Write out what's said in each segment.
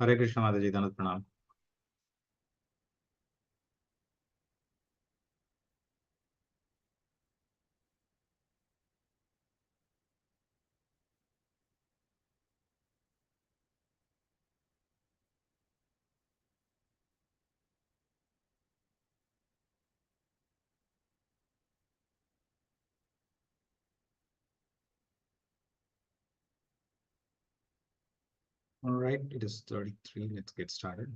Hare Krishna Mataji, Danat Pranam. All right, it is 33. Let's get started.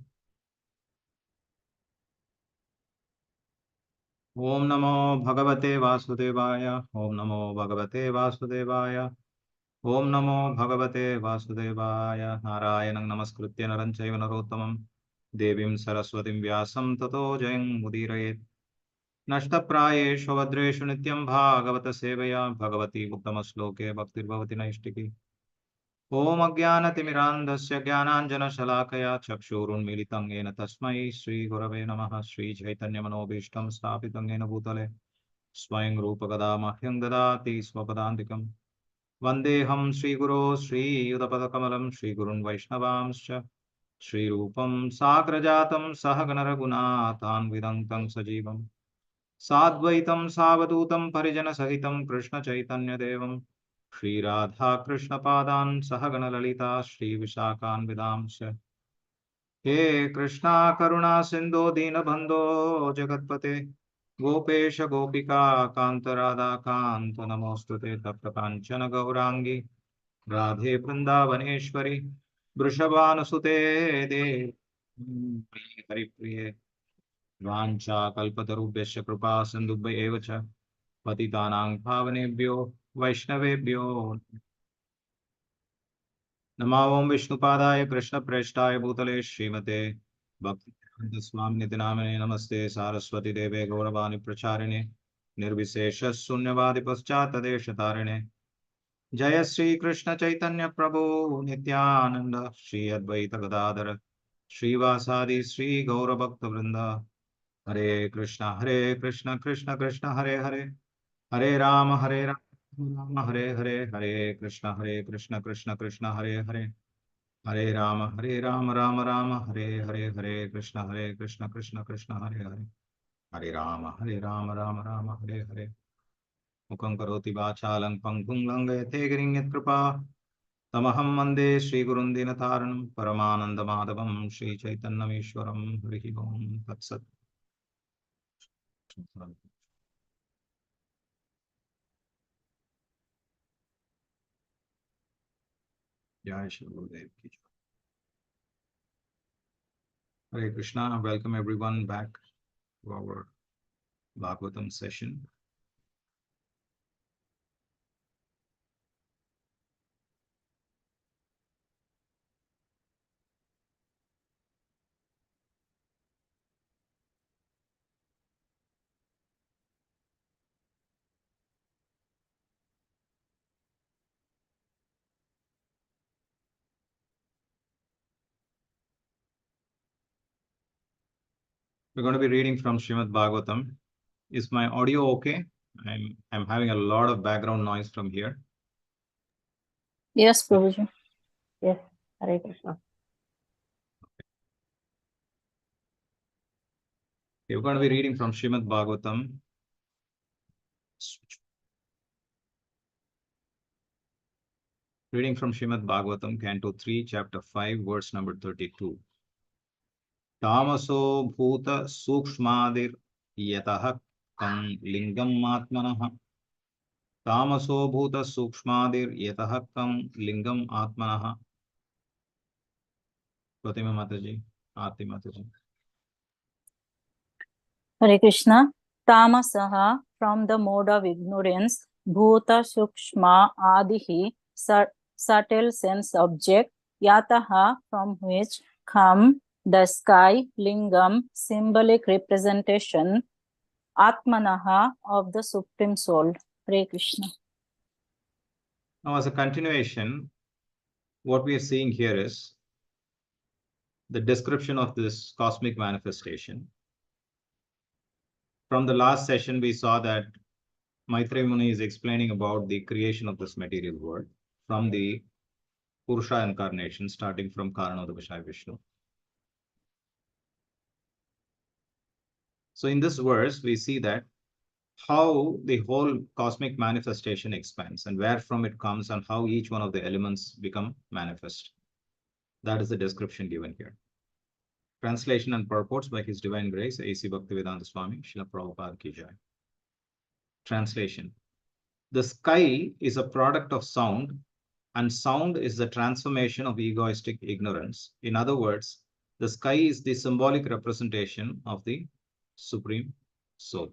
Om Namo Bhagavate Vasudevaya. Om Namo Bhagavate Vasudevaya. Om Namo Bhagavate Vasudevaya. Narayanang Namaskritya Naranchaiva Narottamam. Devim Saraswatim Vyasam Tato Jayang Mudirayet. Nashtaprayeshu Vadreshu Nityam Bhagavata Sevaya. Bhagavati Uttama Bhaktir Naishtiki. ओम अज्ञानतिमिरान्धस्य ज्ञानाञ्जनशलाकया चक्षुरुन्मीलितं येन तस्मै श्रीगुरवे नमः। श्रीचैतन्यमनोभीष्टं स्थापितं येन भूतले स्वयं रूपकदा मह्यं ददाति स्वपदान्तिकं। वन्देऽहं श्रीगुरो श्रीयुतपदकमलं श्रीगुरुन् वैष्णवांश्च श्रीरूपं साग्रजातं सहगणरघुनाथान्वितं तं सजीवं साद्वैतं सावधूतं परिजनसहितं कृष्णचैतन्यदेवं श्री राधा कृष्ण पादान सहगण ललिता श्री विशाखान्वितांश्च हे कृष्णा करुणा सिंधो दीनबंधो जगत्पते गोपेश गोपिका कांत राधा कांत नमोस्तुते तप्त कांचन गौरांगी राधे वृंदावनेश्वरी वृषभानुसुते देवी हरिप्रिये वाञ्छा कल्पतरुभ्यश्च कृपा सिन्धुभ्य एव च पतितानां पावनेभ्यो वैष्णवेभ्यो नमो ओं विष्णुपादाय कृष्णप्रेष्ठाय भूतले श्रीमते भक्तिवेदान्त स्वामिनिति नामिने नमस्ते सारस्वती देवे गौरवाणी प्रचारिणे निर्विशेष शून्यवादि पश्चात्तदेशतारिणे जय श्री कृष्ण चैतन्य प्रभु नित्यानंद श्री अद्वैत गदाधर श्रीवासादि श्री गौरभक्त वृंद हरे कृष्ण कृष्ण कृष्ण हरे हरे हरे राम राम हरे हरे हरे कृष्ण कृष्ण कृष्ण हरे हरे हरे राम राम हरे हरे हरे कृष्ण कृष्ण कृष्ण हरे हरे हरे राम राम हरे हरे मुखं करोति वाचालं पङ्गुं लङ्घयते गिरिं यत्कृपा तमहं वन्दे श्रीगुरुं दीनतारिणं परमानन्दमाधवं श्रीचैतन्यमीश्वरं हरिः ओं तत्सत्। जय श्री गुरुदेव की जय। Hare Krishna, welcome everyone back to our Bhagavatam session. We're going to be reading from Srimad Bhagavatam. Is my audio okay? I'm having a lot of background noise from here. Yes, Prabhuji. Yes, Hare Krishna. Okay, we're going to be reading from Srimad Bhagavatam. Reading from Srimad Bhagavatam, Canto 3, Chapter 5, verse number 32. Tamaso bhuta sukshmadir yatah kam lingam atmanah. Tamaso bhuta sukshmadir yatah kam lingam atmanah. Pratima Mataji, Aarti Mataji. Hare Krishna. Tamasaha, from the mode of ignorance, bhuta sukshma adihi, subtle sense object, yataha, from which come the sky, lingam, symbolic representation, atmanaha, of the Supreme Soul. Hare Krishna. Now, as a continuation, what we are seeing here is the description of this cosmic manifestation. From the last session, we saw that Maitreya Muni is explaining about the creation of this material world from the Purusha incarnation, starting from Karanodavashaya Vishnu. So in this verse, we see that how the whole cosmic manifestation expands and where from it comes and how each one of the elements become manifest. That is the description given here. Translation and purports by His Divine Grace, A.C. Bhaktivedanta Swami, Srila Prabhupada Ki Jai. Translation. The sky is a product of sound, and sound is the transformation of egoistic ignorance. In other words, the sky is the symbolic representation of the Supreme Soul.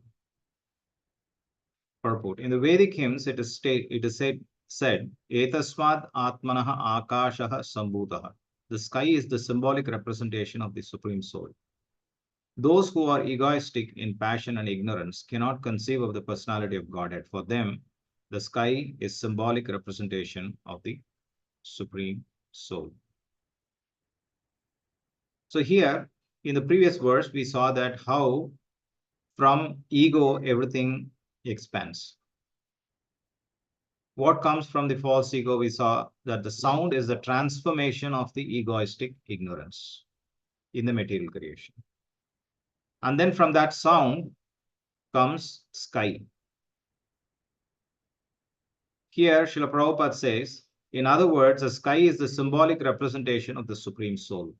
Purport. In the Vedic hymns, it is said, Etasmad Atmanaha Akashaha Sambhutaha. The sky is the symbolic representation of the Supreme Soul. Those who are egoistic in passion and ignorance cannot conceive of the personality of Godhead. For them, the sky is symbolic representation of the Supreme Soul. So here, in the previous verse, we saw that how from ego everything expands. What comes from the false ego? We saw that the sound is the transformation of the egoistic ignorance in the material creation. And then from that sound comes sky. Here, Srila Prabhupada says, in other words, the sky is the symbolic representation of the Supreme Soul.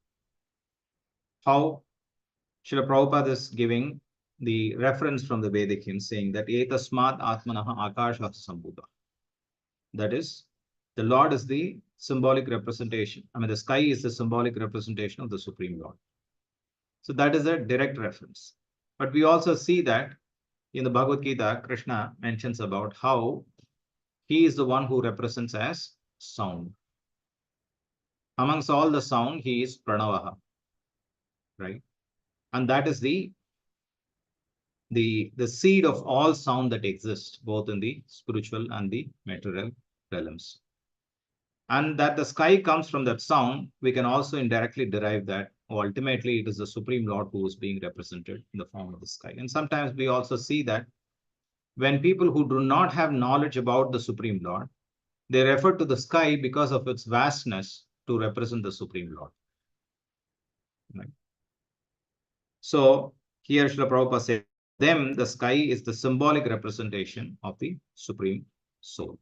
How? Srila Prabhupada is giving the reference from the Vedic hymn saying that Etasmat Atmanaha Akasha Sambhuta. That is, the Lord is the symbolic representation. I mean, the sky is the symbolic representation of the Supreme Lord. So that is a direct reference. But we also see that in the Bhagavad Gita, Krishna mentions about how he is the one who represents as sound. Amongst all the sound, he is Pranavaha, right? And that is the seed of all sound that exists, both in the spiritual and the material realms. And that the sky comes from that sound, we can also indirectly derive that ultimately it is the Supreme Lord who is being represented in the form of the sky. And sometimes we also see that when people who do not have knowledge about the Supreme Lord, they refer to the sky because of its vastness to represent the Supreme Lord. Right? So here Srila Prabhupada said, them, the sky is the symbolic representation of the Supreme Soul.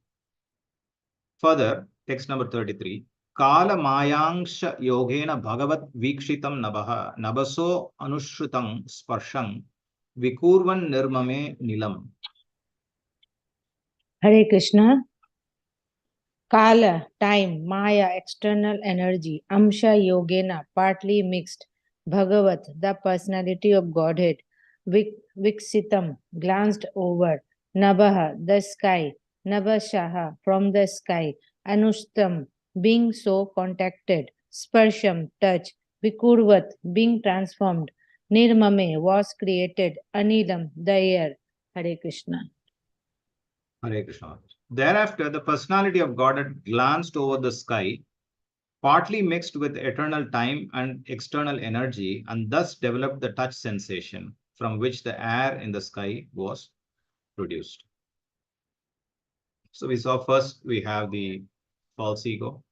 Further, text number 33, Kala Mayangsha Yogena Bhagavat Vikshitam Nabaso Anushritang Sparshang Vikurvan Nirmame Nilam. Hare Krishna. Kala, time, Maya, external energy, Amsha, Yogena, partly mixed, Bhagavat, the personality of Godhead, Viksitam, glanced over, Nabaha, the sky, Nabashaha, from the sky, Anushtam, being so contacted, Sparsham, touch, Vikurvat, being transformed, Nirmame, was created, Anilam, the air. Hare Krishna. Hare Krishna. Thereafter, the personality of Godhead glanced over the sky, partly mixed with eternal time and external energy, and thus developed the touch sensation from which the air in the sky was produced. So we saw first we have the false ego.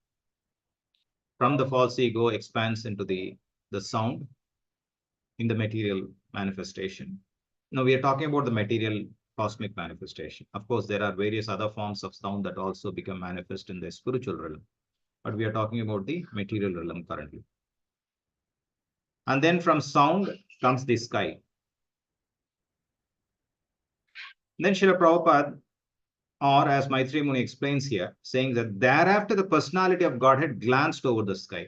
From the false ego expands into the sound in the material manifestation. Now we are talking about the material cosmic manifestation. Of course, there are various other forms of sound that also become manifest in the spiritual realm, but we are talking about the material realm currently. And then from sound comes the sky. Then Srila Prabhupada, or as Maitri Muni explains here, saying that thereafter the personality of Godhead glanced over the sky.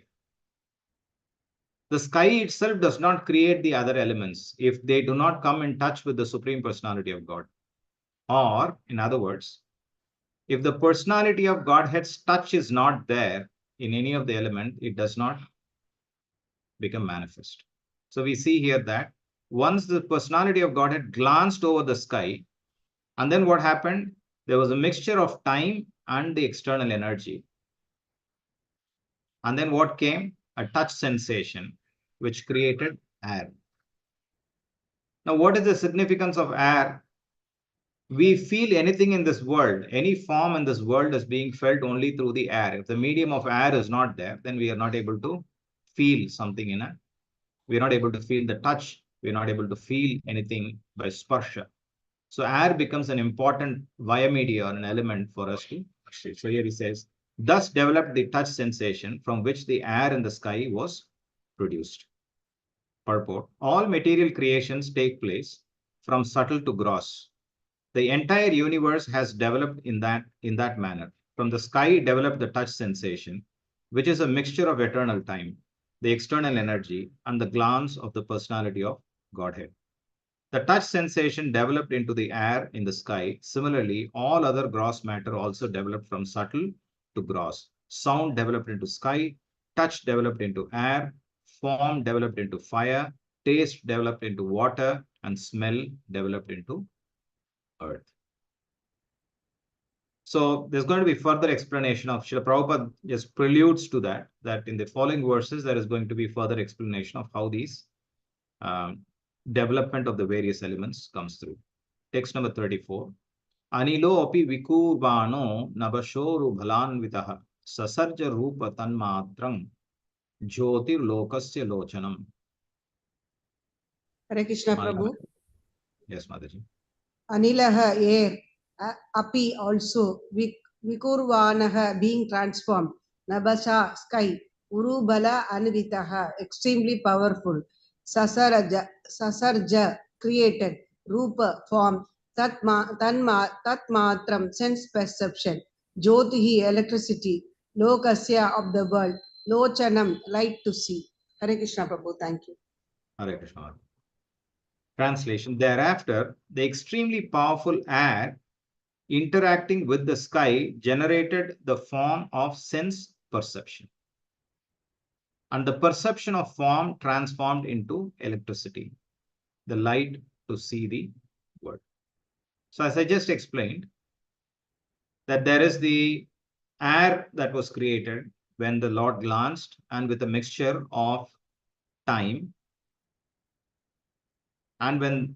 The sky itself does not create the other elements if they do not come in touch with the Supreme Personality of God. Or, in other words, if the personality of Godhead's touch is not there in any of the element, it does not become manifest. So we see here that once the personality of Godhead glanced over the sky, and then what happened? There was a mixture of time and the external energy. And then what came? A touch sensation, which created air. Now, what is the significance of air we feel anything in this world, any form in this world is being felt only through the air. If the medium of air is not there, then we are not able to feel something in it. We are not able to feel the touch. We are not able to feel anything by sparsha. So air becomes an important via media or an element for us to perceive. So here he says, thus developed the touch sensation from which the air in the sky was produced. Purport: all material creations take place from subtle to gross. The entire universe has developed in that manner. From the sky developed the touch sensation, which is a mixture of eternal time, the external energy, and the glance of the personality of Godhead. The touch sensation developed into the air in the sky. Similarly, all other gross matter also developed from subtle to gross. Sound developed into sky, touch developed into air, form developed into fire, taste developed into water, and smell developed into earth. So there's going to be further explanation of Srila Prabhupada just preludes to that in the following verses, there is going to be further explanation of how these development of the various elements comes through. Text number 34. Anilo api vikurvano nabashoru bhalanvitaha sasarja rupa tanmatrang jyotir lokasya lochanam. Hare Krishna Prabhu. Yes, Mataji. Anilaha air, api also, vikurvanaha being transformed, nabasha sky, urubala anvitaha extremely powerful, sasarja created, rupa form, tatmatram sense perception, jyotihi electricity, lokasya of the world, lochanam light to see. Hare Krishna Prabhu, thank you. Hare Krishna. Translation: thereafter, the extremely powerful air interacting with the sky generated the form of sense perception. And the perception of form transformed into electricity, the light to see the world. So as I just explained, that there is the air that was created when the Lord glanced, and with a mixture of time. And when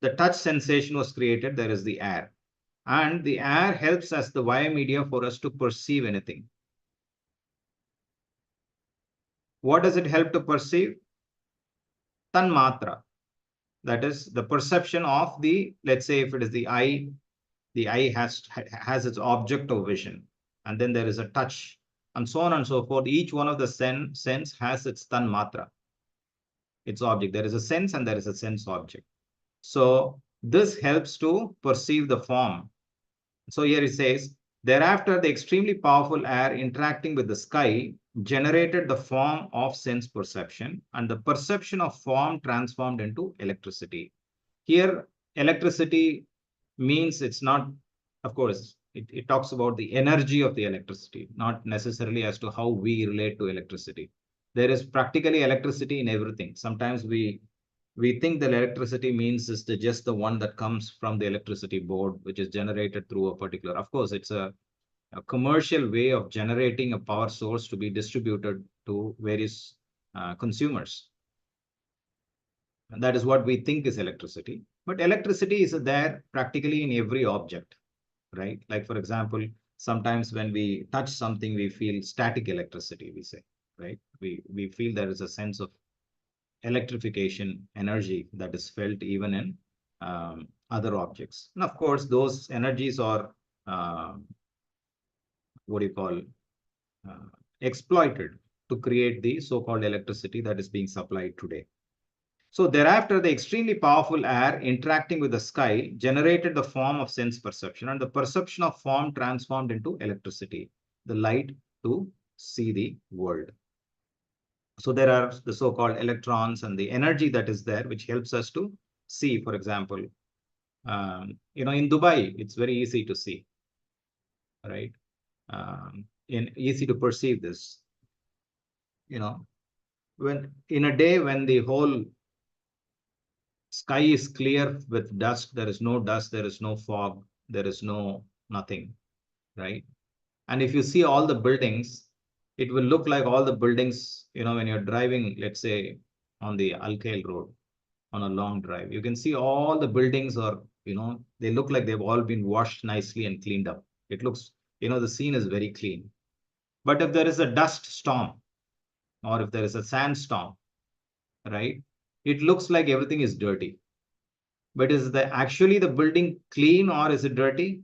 the touch sensation was created, there is the air. And the air helps as the via media for us to perceive anything. What does it help to perceive? Tanmatra. That is the perception of the, let's say if it is the eye has its object of vision. And then there is a touch, and so on and so forth. Each one of the sense has its tanmatra, its object. There is a sense and there is a sense object. So this helps to perceive the form. So here it says, thereafter the extremely powerful air interacting with the sky generated the form of sense perception, and the perception of form transformed into electricity. Here, electricity means it's not, of course, it talks about the energy of the electricity, not necessarily as to how we relate to electricity. There is practically electricity in everything. Sometimes we think that electricity means is just the one that comes from the electricity board, which is generated through a particular, of course, it's a commercial way of generating a power source to be distributed to various consumers. And that is what we think is electricity. But electricity is there practically in every object, right? Like, for example, sometimes when we touch something, we feel static electricity, we say, right? We feel there is a sense of electrification energy that is felt even in other objects. And of course, those energies are exploited to create the so-called electricity that is being supplied today. So thereafter, the extremely powerful air interacting with the sky generated the form of sense perception, and the perception of form transformed into electricity, the light to see the world. So there are the so-called electrons and the energy that is there, which helps us to see. For example, in Dubai, it's very easy to see, right? Easy to perceive this. When in a day when the whole sky is clear with dust, there is no fog, there is nothing, right? And if you see all the buildings, it will look like all the buildings, when you're driving, let's say, on the Alkail Road, on a long drive, you can see all the buildings are they look like they've all been washed nicely and cleaned up. It looks, the scene is very clean. But if there is a dust storm or if there is a sandstorm, right, it looks like everything is dirty. But is actually the building clean or is it dirty?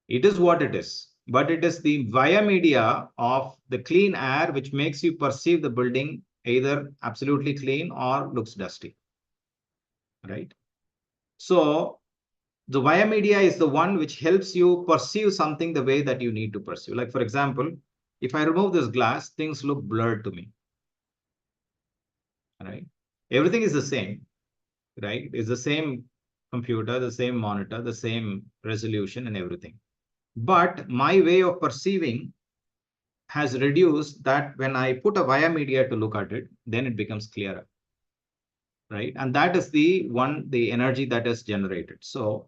It is what it is. But it is the via media of the clean air which makes you perceive the building either absolutely clean or looks dusty. Right? So the via media is the one which helps you perceive something the way that you need to perceive. Like, for example, if I remove this glass, things look blurred to me. Right? Everything is the same. Right? It's the same computer, the same monitor, the same resolution and everything. But my way of perceiving has reduced that when I put a via media to look at it, then it becomes clearer. Right? And that is the energy that is generated. So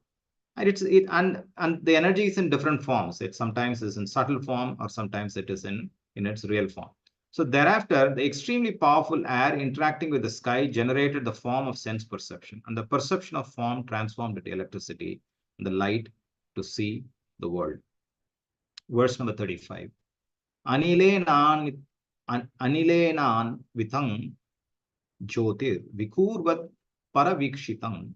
and the energy is in different forms. It sometimes is in subtle form or sometimes it is in its real form. So thereafter, the extremely powerful air interacting with the sky generated the form of sense perception, and the perception of form transformed into electricity and the light to see the world. Verse number 35. Anilenan vitang jyotir vikurvat paravikshitam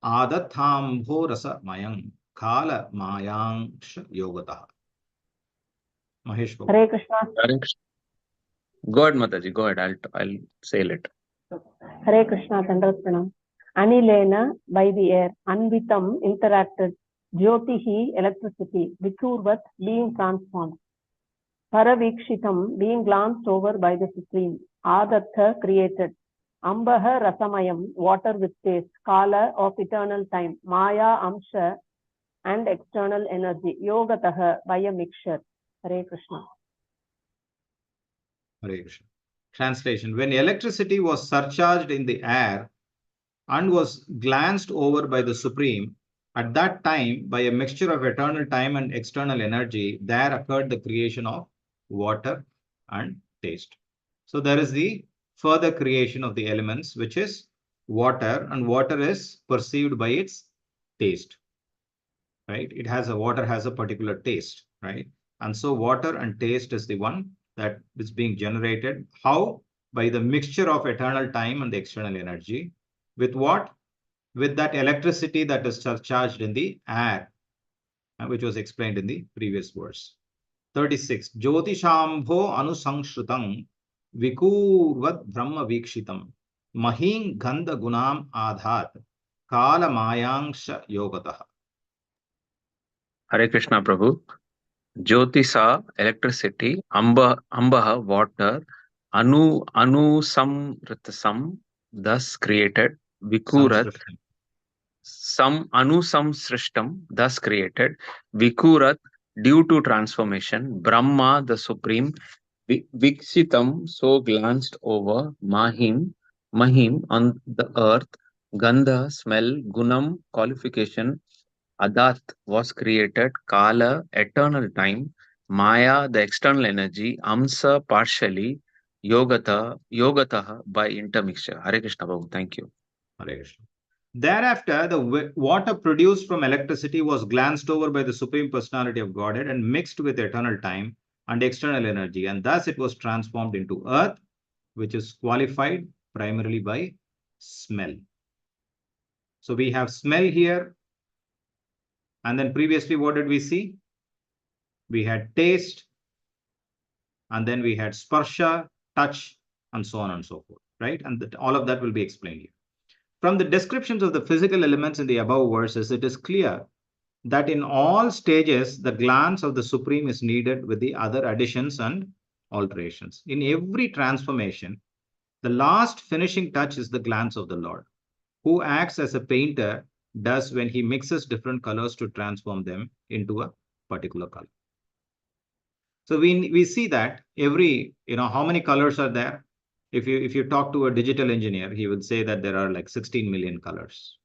Adathambho mayang kala mayangsha yogataha. Mahesh Babu. Hare Krishna. Hare Krishna. Go ahead, Mataji. Go ahead. I'll say it. Hare Krishna, Dandavat. Anilena, by the air, Anvitam, interacted, Jyotihi, electricity, Vikurvat, being transformed, Paravikshitam, being glanced over by the Supreme, Adatha, created, Ambaha Rasamayam, water with taste, Kala, of eternal time, Maya, Amsha, and external energy, Yogataha, by a mixture. Hare Krishna. Hare Krishna. Translation. When electricity was surcharged in the air and was glanced over by the Supreme, at that time, by a mixture of eternal time and external energy, there occurred the creation of water and taste. So there is the further creation of the elements, which is water, and water is perceived by its taste. Right? Water has a particular taste, right? And so water and taste is the one that is being generated. How? By the mixture of eternal time and the external energy. With what? With that electricity that is surcharged in the air, which was explained in the previous verse. 36. Jyotishambho anusangshrutang vikurvat brahma vikshitam mahing gandha gunam adhat kala mayangsha yogataha. Hare Krishna, Prabhu. Jyotisa, electricity, Ambaha, water, Anusamritasam, thus created, Vikurat, Anusamsrishtam, thus created, Vikurat, due to transformation, Brahma, the Supreme, Viksitam, so glanced over, Mahim, on the earth, Gandha, smell, Gunam, qualification, Adat was created, Kala, eternal time, Maya, the external energy, Amsa, partially, Yogataha, by intermixture. Hare Krishna, Prabhu. Thank you. Hare Krishna. Thereafter, the water produced from electricity was glanced over by the Supreme Personality of Godhead and mixed with eternal time and external energy, and thus it was transformed into earth, which is qualified primarily by smell. So we have smell here, and then previously what did we see? We had taste, and then we had sparsha, touch, and so on and so forth, right? And all of that will be explained here. From the descriptions of the physical elements in the above verses, it is clear that in all stages, the glance of the Supreme is needed with the other additions and alterations. In every transformation, the last finishing touch is the glance of the Lord, who acts as a painter does when he mixes different colors to transform them into a particular color. So we see that every, how many colors are there? If you talk to a digital engineer, he would say that there are like 16 million colors.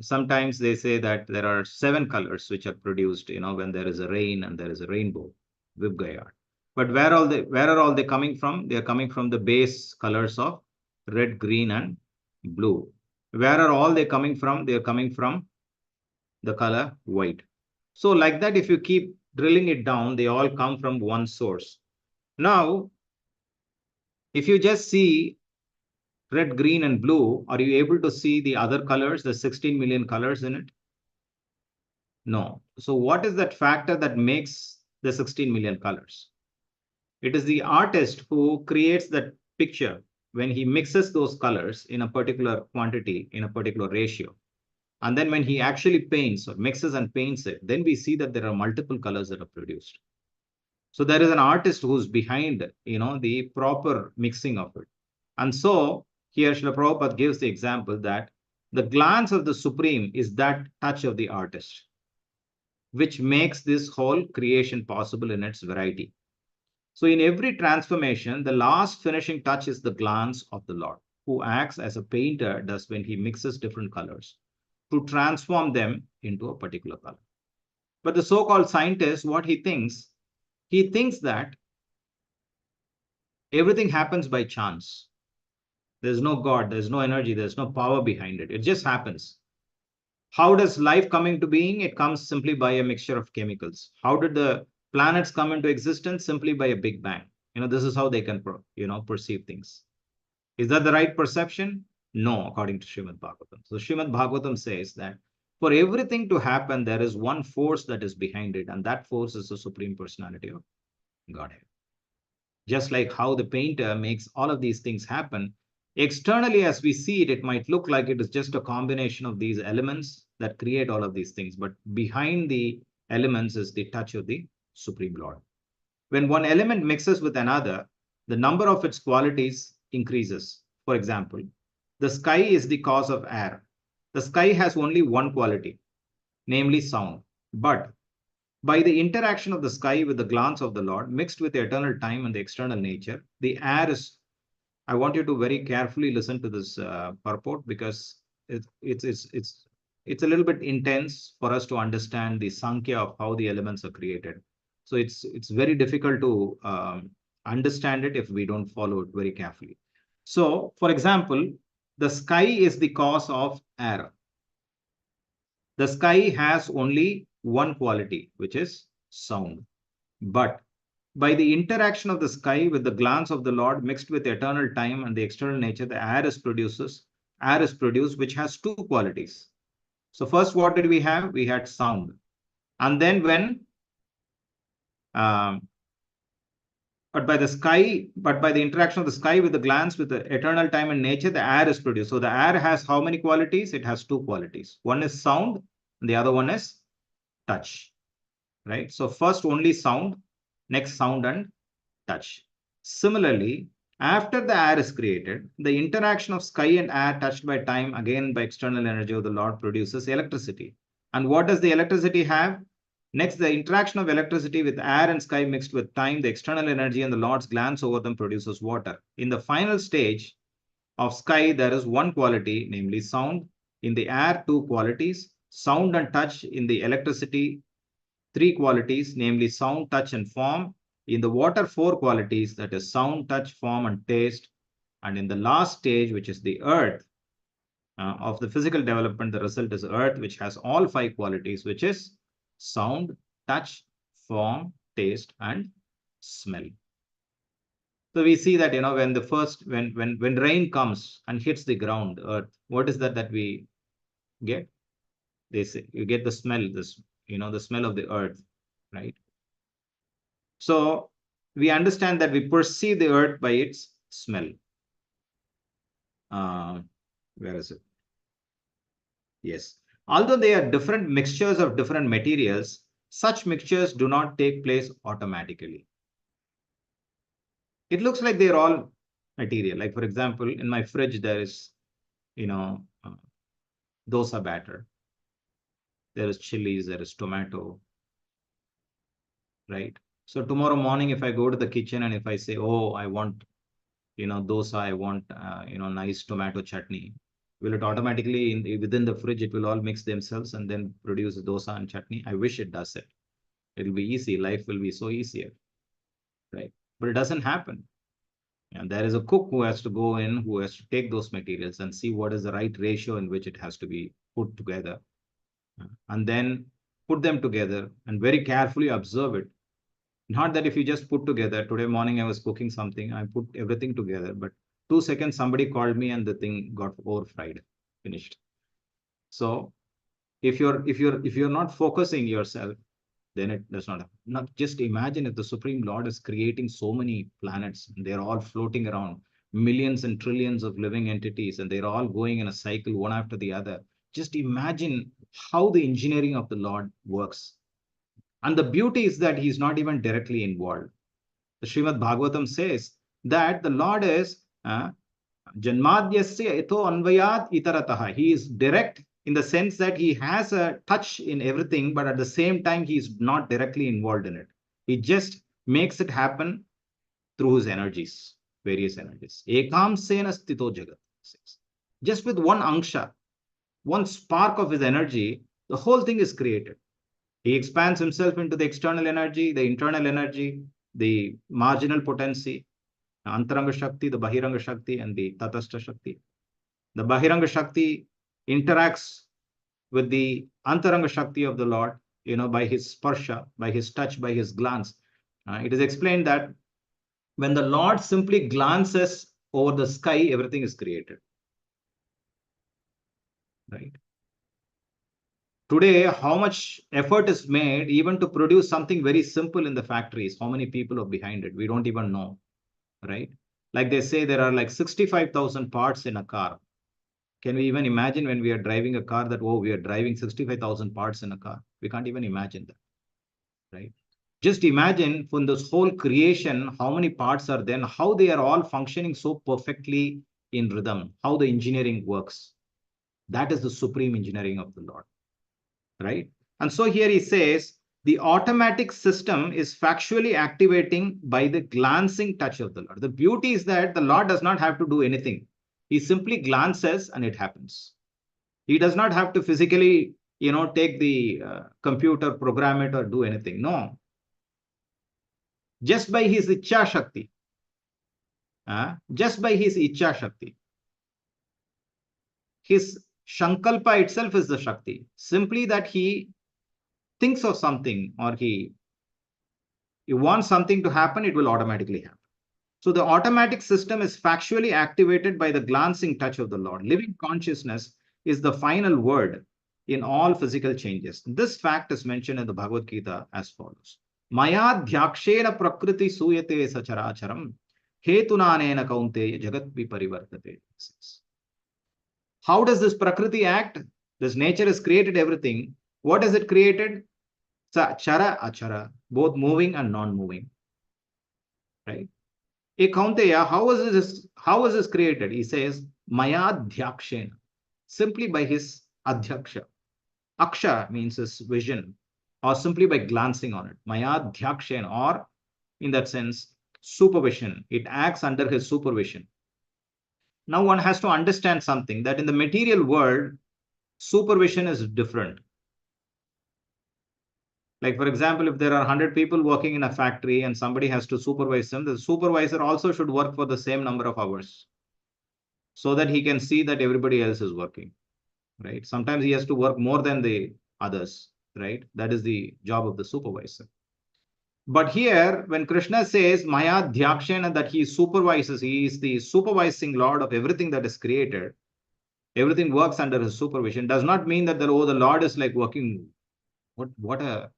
Sometimes they say that there are 7 colors which are produced, when there is a rain and there is a rainbow, Vibgayar. But where are all they coming from? They are coming from the base colors of red, green, and blue. Where are all they coming from? They are coming from the color white. So like that, if you keep drilling it down, they all come from one source. Now, if you just see red, green, and blue, are you able to see the other colors, the 16 million colors in it? No. So what is that factor that makes the 16 million colors? It is the artist who creates that picture when he mixes those colors in a particular quantity, in a particular ratio. And then when he actually paints or mixes and paints it, then we see that there are multiple colors that are produced. So there is an artist who's behind, the proper mixing of it. And so here Srila Prabhupada gives the example that the glance of the Supreme is that touch of the artist, which makes this whole creation possible in its variety. So in every transformation, the last finishing touch is the glance of the Lord, who acts as a painter does when he mixes different colors to transform them into a particular color. But the so-called scientist, what he thinks that everything happens by chance. There's no God, there's no energy, there's no power behind it. It just happens. How does life come into being? It comes simply by a mixture of chemicals. How did the planets come into existence? Simply by a big bang. This is how they can, perceive things. Is that the right perception? No, according to Srimad Bhagavatam. So Srimad Bhagavatam says that for everything to happen, there is one force that is behind it, and that force is the Supreme Personality of Godhead. Just like how the painter makes all of these things happen, externally as we see it, it might look like it is just a combination of these elements that create all of these things. But behind the elements is the touch of the Supreme Lord. When one element mixes with another, the number of its qualities increases. For example, the sky is the cause of air. The sky has only one quality, namely sound. But by the interaction of the sky with the glance of the Lord, mixed with the eternal time and the external nature, the air is. I want you to very carefully listen to this purport, because it's a little bit intense for us to understand the Sankhya of how the elements are created. So it's very difficult to understand it if we don't follow it very carefully. So, for example, the sky is the cause of air. The sky has only one quality, which is sound. But by the interaction of the sky with the glance of the Lord mixed with eternal time and the external nature, the air is produced, which has two qualities. So first, what did we have? We had sound. And then but by the interaction of the sky with the glance with the eternal time and nature, the air is produced. So the air has how many qualities? It has two qualities. One is sound, and the other one is touch, right? So first only sound, next sound and touch. Similarly, after the air is created, the interaction of sky and air touched by time, again by external energy of the Lord, produces electricity. And what does the electricity have? Next, the interaction of electricity with air and sky mixed with time, the external energy and the Lord's glance over them produces water. In the final stage of sky, there is one quality, namely sound. In the air, two qualities, sound and touch. In the electricity, three qualities, namely sound, touch, and form. In the water, four qualities, that is sound, touch, form, and taste. And in the last stage, which is the earth, of the physical development, the result is earth, which has all five qualities, which is sound, touch, form, taste, and smell. So we see that, when rain comes and hits the ground, earth, what is that we get? They say you get the smell, the smell of the earth, right? So we understand that we perceive the earth by its smell. Where is it? Yes. Although they are different mixtures of different materials, such mixtures do not take place automatically. It looks like they're all material. Like, for example, in my fridge, there is, dosa batter. There is chilies, there is tomato, right? So tomorrow morning, if I go to the kitchen and if I say, oh, I want, dosa, I want, nice tomato chutney, will it automatically within the fridge, it will all mix themselves and then produce dosa and chutney? I wish it does it. It will be easy. Life will be so easier, right? But it doesn't happen. And there is a cook who has to go in, who has to take those materials and see what is the right ratio in which it has to be put together. And then put them together and very carefully observe it. Not that if you just put together, today morning I was cooking something, I put everything together, but 2 seconds somebody called me and the thing got over fried, finished. So if you're not focusing yourself, then it does not happen. Now just imagine if the Supreme Lord is creating so many planets, and they're all floating around, millions and trillions of living entities, and they're all going in a cycle one after the other. Just imagine how the engineering of the Lord works. And the beauty is that he's not even directly involved. The Srimad Bhagavatam says that the Lord is Janmadhyasya ito anvayat itarataha. He is direct in the sense that he has a touch in everything, but at the same time, he is not directly involved in it. He just makes it happen through his energies, various energies. Ekam sena stito jagat. Just with one angsha, one spark of his energy, the whole thing is created. He expands himself into the external energy, the internal energy, the marginal potency, Antaranga Shakti, the Bahiranga Shakti, and the Tatastha Shakti. The Bahiranga Shakti interacts with the Antaranga Shakti of the Lord, by his sparsha, by his touch, by his glance. It is explained that when the Lord simply glances over the sky, everything is created. Right? Today, how much effort is made even to produce something very simple in the factories? How many people are behind it? We don't even know, right? Like they say, there are like 65,000 parts in a car. Can we even imagine when we are driving a car that, oh, we are driving 65,000 parts in a car? We can't even imagine that, right? Just imagine from this whole creation, how many parts are there, how they are all functioning so perfectly in rhythm, how the engineering works. That is the supreme engineering of the Lord. Right? And so here he says, the automatic system is factually activating by the glancing touch of the Lord. The beauty is that the Lord does not have to do anything. He simply glances and it happens. He does not have to physically, take the computer, program it or do anything. No. Just by his Ichcha Shakti. Just by his Ichcha Shakti. His Shankalpa itself is the Shakti. Simply that he thinks of something or he wants something to happen, it will automatically happen. So the automatic system is factually activated by the glancing touch of the Lord. Living consciousness is the final word in all physical changes. This fact is mentioned in the Bhagavad Gita as follows. Maya dhyakshena prakriti suyate sacharacharam hetunanena kaunteya jagat viparivartate. How does this prakriti act? This nature has created everything. What has it created? Chara, achara, both moving and non-moving. Right? Kaunteya, how is this created? He says, Maya Dhyakshen, simply by his Adhyaksha. Aksha means his vision, or simply by glancing on it. Maya Dhyakshen, or in that sense, supervision. It acts under his supervision. Now one has to understand something, that in the material world, supervision is different. Like, for example, if there are 100 people working in a factory and somebody has to supervise them, the supervisor also should work for the same number of hours so that he can see that everybody else is working, right? Sometimes he has to work more than the others, right? That is the job of the supervisor. But here, when Krishna says Maya Dhyakshen, that he supervises, he is the supervising Lord of everything that is created, everything works under his supervision, does not mean that the Lord is like working. What a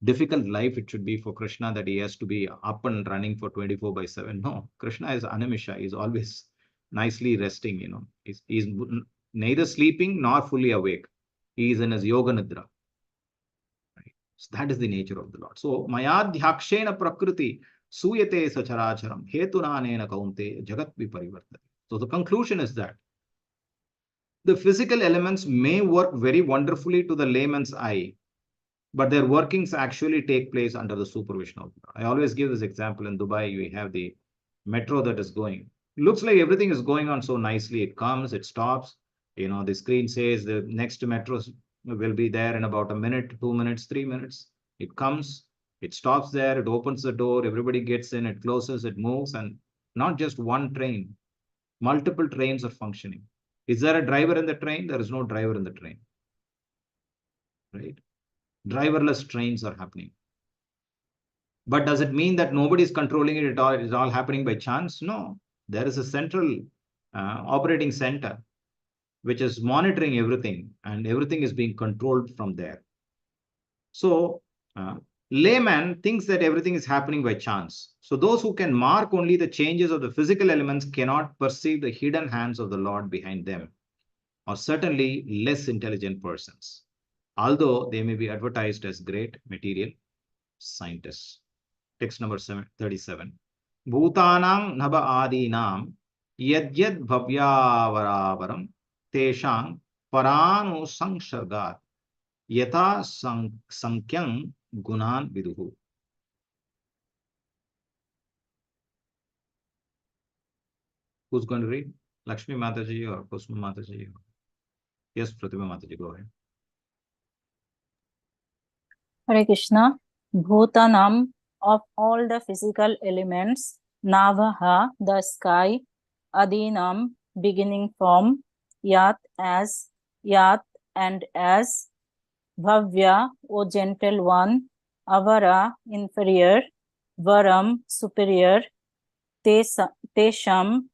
difficult life it should be for Krishna, that he has to be up and running for 24/7. No, Krishna is Anamisha. He's always nicely resting, He's neither sleeping nor fully awake. He is in his yoga nidra. Right? So that is the nature of the Lord. So, Mayadhyakshena prakriti suyate sacharacharam hetunanena kaunte jagat viparivartate. So the conclusion is that the physical elements may work very wonderfully to the layman's eye, but their workings actually take place under the supervision of God. I always give this example. In Dubai, we have the metro that is going. It looks like everything is going on so nicely. It comes, it stops. The screen says the next metro will be there in about a minute, 2 minutes, 3 minutes. It comes, it stops there, it opens the door, everybody gets in, it closes, it moves, and not just one train. Multiple trains are functioning. Is there a driver in the train? There is no driver in the train. Right? Driverless trains are happening. But does it mean that nobody is controlling it at all? It is all happening by chance? No. There is a central operating center which is monitoring everything, and everything is being controlled from there. So, layman thinks that everything is happening by chance. So, those who can mark only the changes of the physical elements cannot perceive the hidden hands of the Lord behind them, or certainly less intelligent persons, although they may be advertised as great material scientists. Text number 37. Bhutanam naba adinam yadyad bhavyavaravaram teshang paranu sangshargat yata sankyam gunan viduhu. Who's going to read? Lakshmi Mataji or Kusma Mataji? Yes, Pratibha Mataji, go ahead. Hare Krishna. Bhutanam, of all the physical elements, Navaha, the sky, Adinam, beginning from, Yat, as, Yat, and as, Bhavya, O gentle one, Avara, inferior, Varam, superior, Tesham,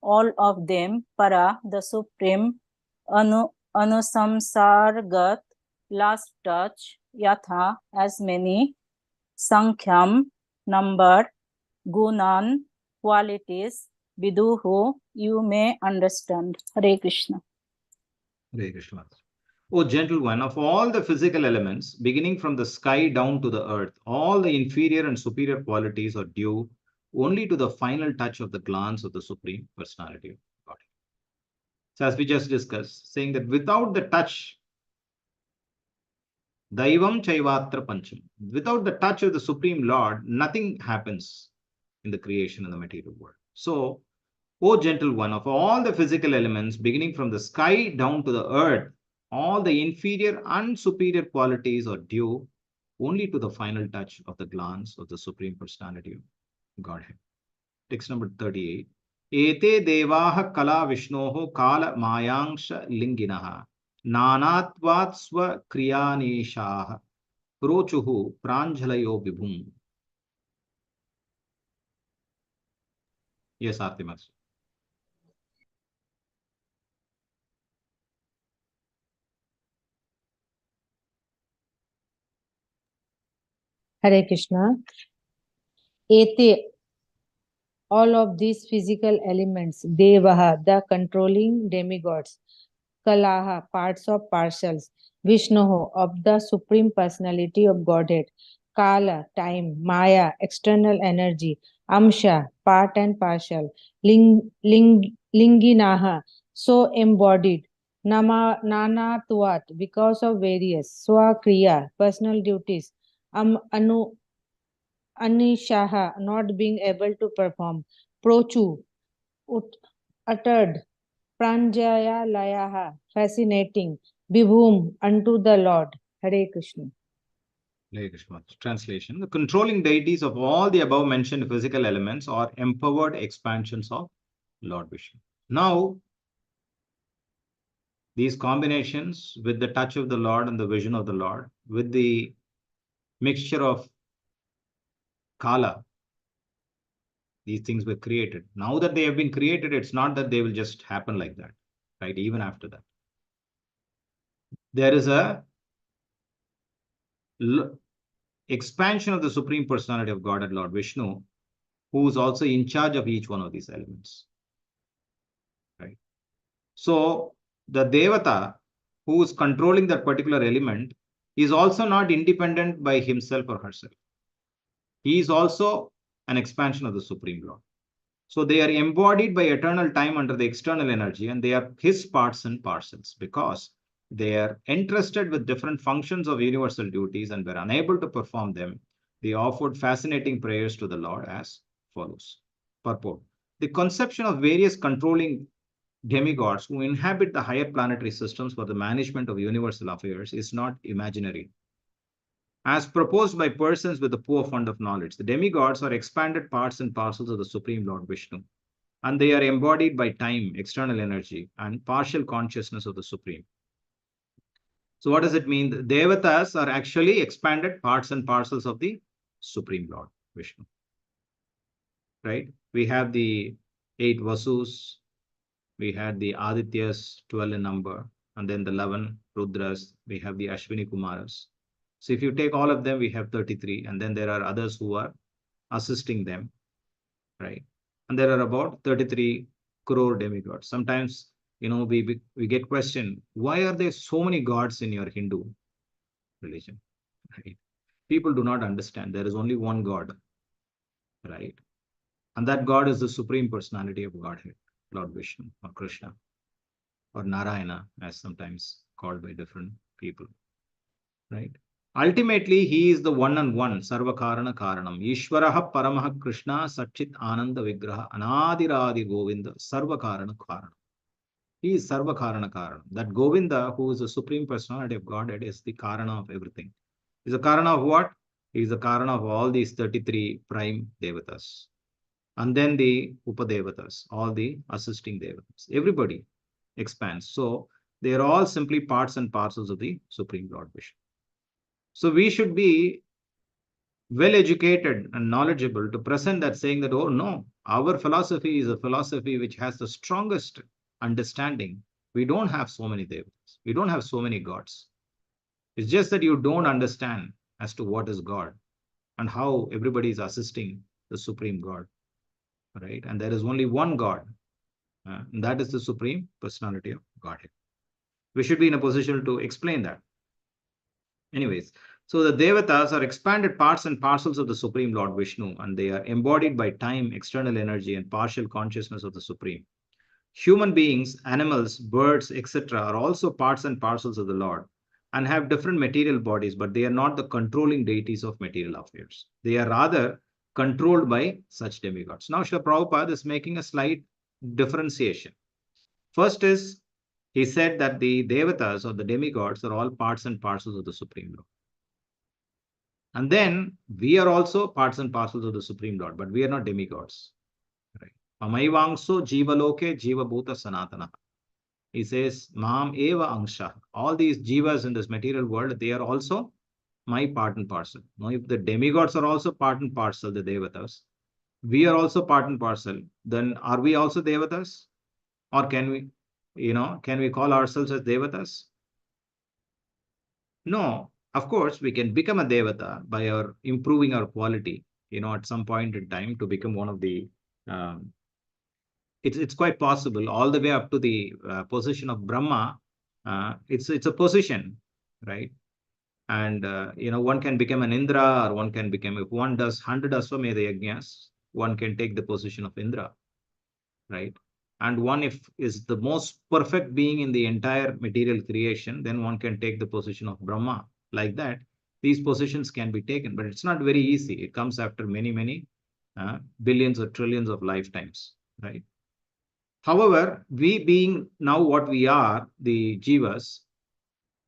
all of them, Para, the supreme, Anusamsargat, last touch, Yatha, as many, Sankhyam, number, Gunan, qualities, Viduhu, you may understand. Hare Krishna. Hare Krishna. O gentle one, of all the physical elements, beginning from the sky down to the earth, all the inferior and superior qualities are due only to the final touch of the glance of the Supreme Personality of God. So as we just discussed, saying that without the touch, Daivam Chaivatra Pancham, without the touch of the Supreme Lord, nothing happens in the creation of the material world. So, O gentle one, of all the physical elements, beginning from the sky down to the earth, all the inferior and superior qualities are due only to the final touch of the glance of the Supreme Personality of Godhead. Text number 38. Ete devaha kala vishnoho kala mayangsha linginaha nanatvat swa kriyaneshaha rochuhu pranjalayo vibhum. Yes, Artimas. Hare Krishna. Ete, all of these physical elements, Devaha, the controlling demigods, Kalaha, parts of partials, Vishnoho, of the Supreme Personality of Godhead, Kala, time, Maya, external energy, Amsha, part and partial, Linginaha, so embodied, Nanatvat, because of various, Swakriya, personal duties, Anishaha, not being able to perform, Prochu, uttered, Pranjaya Layaha, fascinating, Vibhum, unto the Lord. Hare Krishna. Hare Krishna. Translation. The controlling deities of all the above mentioned physical elements are empowered expansions of Lord Vishnu. Now, these combinations with the touch of the Lord and the vision of the Lord, with the mixture of Kala, these things were created. Now that they have been created, it's not that they will just happen like that, right? Even after that, there is a expansion of the Supreme Personality of God and Lord Vishnu, who is also in charge of each one of these elements, right? So the Devata who is controlling that particular element is also not independent by himself or herself. He is also an expansion of the Supreme Lord. So they are embodied by eternal time under the external energy, and they are his parts and parcels because they are entrusted with different functions of universal duties and were unable to perform them. They offered fascinating prayers to the Lord as follows. Purport. The conception of various controlling demigods who inhabit the higher planetary systems for the management of universal affairs is not imaginary. as proposed by persons with a poor fund of knowledge. The demigods are expanded parts and parcels of the Supreme Lord Vishnu, and they are embodied by time, external energy, and partial consciousness of the Supreme. So what does it mean? The Devatas are actually expanded parts and parcels of the Supreme Lord Vishnu. Right? We have the 8 Vasus, we had the Adityas, 12 in number, and then the 11 Rudras, we have the Ashwini Kumaras. So if you take all of them, we have 33, and then there are others who are assisting them, right? And there are about 33 crore demigods. Sometimes, we get questioned, why are there so many gods in your Hindu religion? Right? People do not understand. There is only one God, right? And that God is the Supreme Personality of Godhead, Lord Vishnu or Krishna or Narayana, as sometimes called by different people, right? Ultimately, he is the one and one, Sarvakarana Karanam. Ishvaraha Paramaha Krishna Satchit Ananda Vigraha Anadiradi Govinda Sarvakarana Karanam. He is Sarvakarana Karanam. That Govinda, who is the Supreme Personality of Godhead, is the Karana of everything. Is the Karana of what? He is the Karana of all these 33 prime Devatas. And then the Upadevatas, all the assisting Devatas. Everybody expands. So they are all simply parts and parcels of the Supreme Lord Vishnu. So we should be well educated and knowledgeable to present that, saying that, oh no, our philosophy is a philosophy which has the strongest understanding. We don't have so many Devatas. We don't have so many gods. It's just that you don't understand as to what is God and how everybody is assisting the Supreme God, right? And there is only one God, and that is the Supreme Personality of Godhead. We should be in a position to explain that. Anyways, so the Devatas are expanded parts and parcels of the Supreme Lord Vishnu, and they are embodied by time, external energy, and partial consciousness of the Supreme. Human beings, animals, birds, etc. are also parts and parcels of the Lord and have different material bodies, but they are not the controlling deities of material affairs. They are rather controlled by such demigods. Now, Srila Prabhupada is making a slight differentiation. First is, he said that the Devatas or the demigods are all parts and parcels of the Supreme Lord. And then we are also parts and parcels of the Supreme Lord, but we are not demigods. Right? Amaivangso jivaloke jivabhuta sanatana. He says, Mam eva angsha. All these jivas in this material world, they are also my part and parcel. Now, if the demigods are also part and parcel, the Devatas, we are also part and parcel, then are we also Devatas? Or can we call ourselves as Devatas? No, of course, we can become a Devata by our improving our quality, at some point in time to become one of the, it's quite possible all the way up to the position of Brahma. It's a position, right? And, one can become an Indra, or one can become, if one does 100 Aswamedha Yajnas, one can take the position of Indra, right? And one, if is the most perfect being in the entire material creation, then one can take the position of Brahma. Like that, these positions can be taken, but it's not very easy. It comes after many, many billions or trillions of lifetimes, right? However, we being now what we are, the Jivas,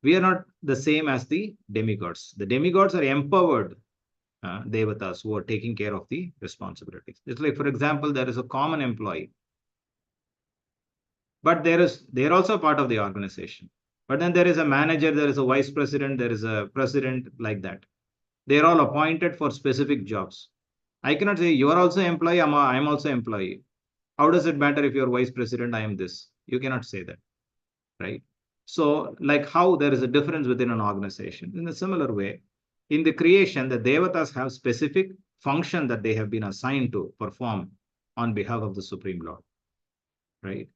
we are not the same as the demigods. The demigods are empowered Devatas who are taking care of the responsibilities. It's like, for example, there is a common employee, but they are also part of the organization. But then there is a manager, there is a vice president, there is a president, like that. They are all appointed for specific jobs. I cannot say you are also employee, I am also employee. How does it matter if you are vice president, I am this? You cannot say that, right? So, like how there is a difference within an organization. In a similar way, in the creation, the Devatas have specific function that they have been assigned to perform on behalf of the Supreme Lord, right?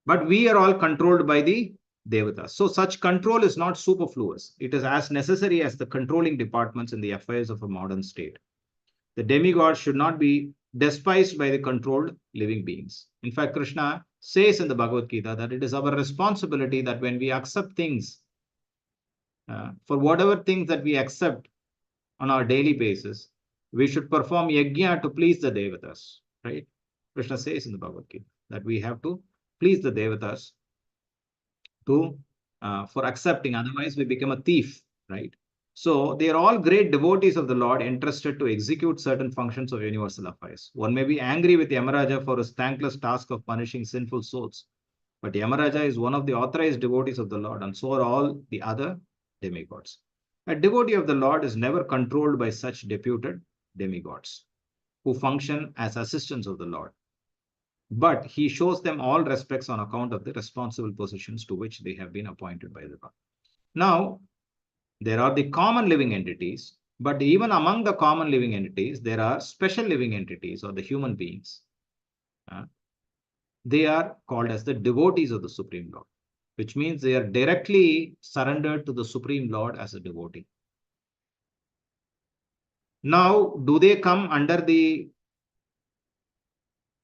But we are all controlled by the Devatas. So such control is not superfluous. It is as necessary as the controlling departments in the affairs of a modern state. The demigod should not be despised by the controlled living beings. In fact, Krishna says in the Bhagavad Gita that it is our responsibility that when we accept things, for whatever things that we accept on our daily basis, we should perform yajna to please the Devatas, right? Krishna says in the Bhagavad Gita that we have to please the Devatas for accepting, otherwise we become a thief, right? So they are all great devotees of the Lord, entrusted to execute certain functions of universal affairs. One may be angry with Yamaraja for his thankless task of punishing sinful souls, but Yamaraja is one of the authorized devotees of the Lord, and so are all the other demigods. A devotee of the Lord is never controlled by such deputed demigods who function as assistants of the Lord, but he shows them all respects on account of the responsible positions to which they have been appointed by the Lord. Now, there are the common living entities, but even among the common living entities, there are special living entities or the human beings. They are called as the devotees of the Supreme Lord, which means they are directly surrendered to the Supreme Lord as a devotee. Now, do they come under the